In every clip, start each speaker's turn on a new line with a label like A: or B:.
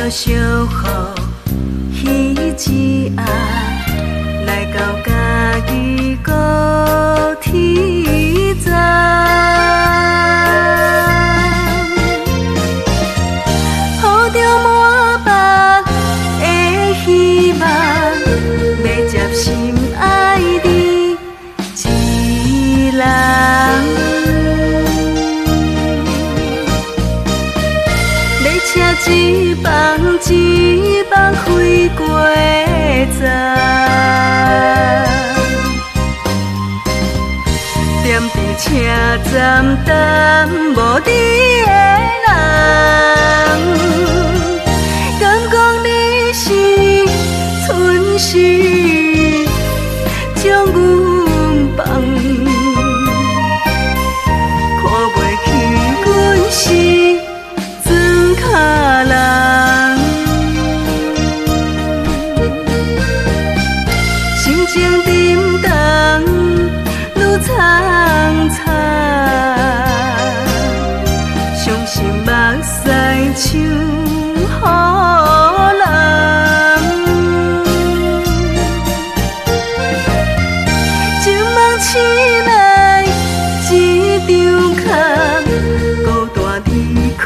A: 着小雨彼一暗，来到家己故天昨。抱着满腹的希望，要接心爱的一人。车一棒一棒开过站，踮伫车站等无你的人，敢讲你是春时将阮放，看袂起阮是卡人，心情沉重，愈苍苍，伤心目屎像雨人，情梦醒来一场空，孤单离开。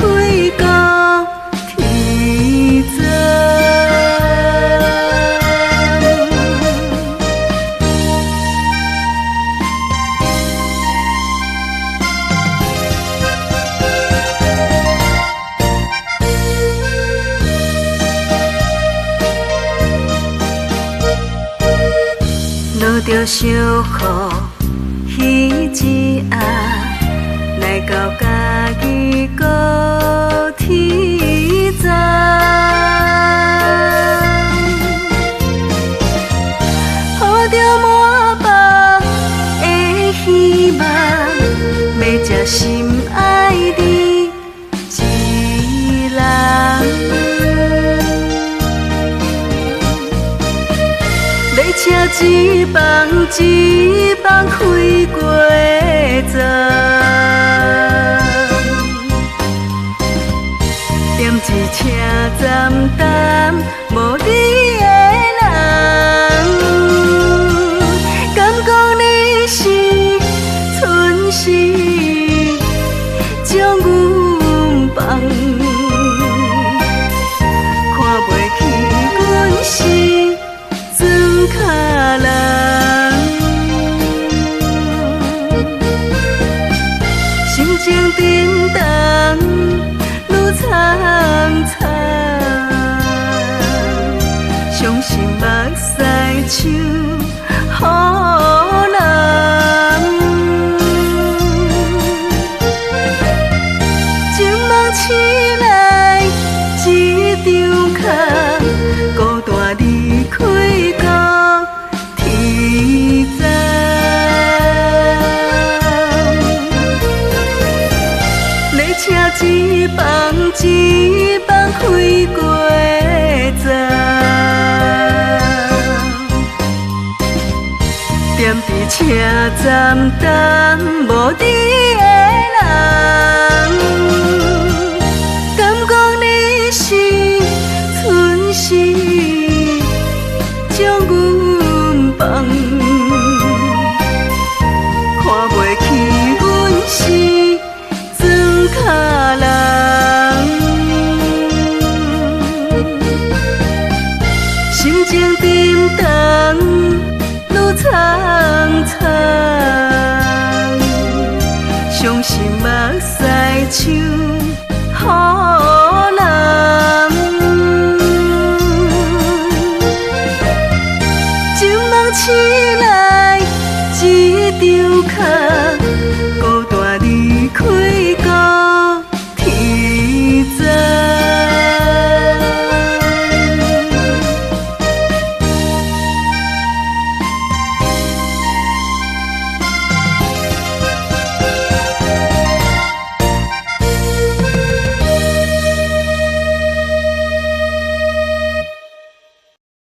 A: 落着小雨彼一暗，来到家己故天昨。抱着满腹的希望，要接心爱的一人。车一棒一棒开过站，踮伫车站等无你的人，敢讲你是春时将阮放，看袂起阮是卡人，心情沉重，愈苍苍，伤心目屎像雨人，情梦醒来一场空，孤单离开。车一棒一棒开过站，踮伫车站等无你的人，敢讲你是春时将阮放，看袂起阮是卡人，心情沉重，愈苍苍，伤心目屎像雨。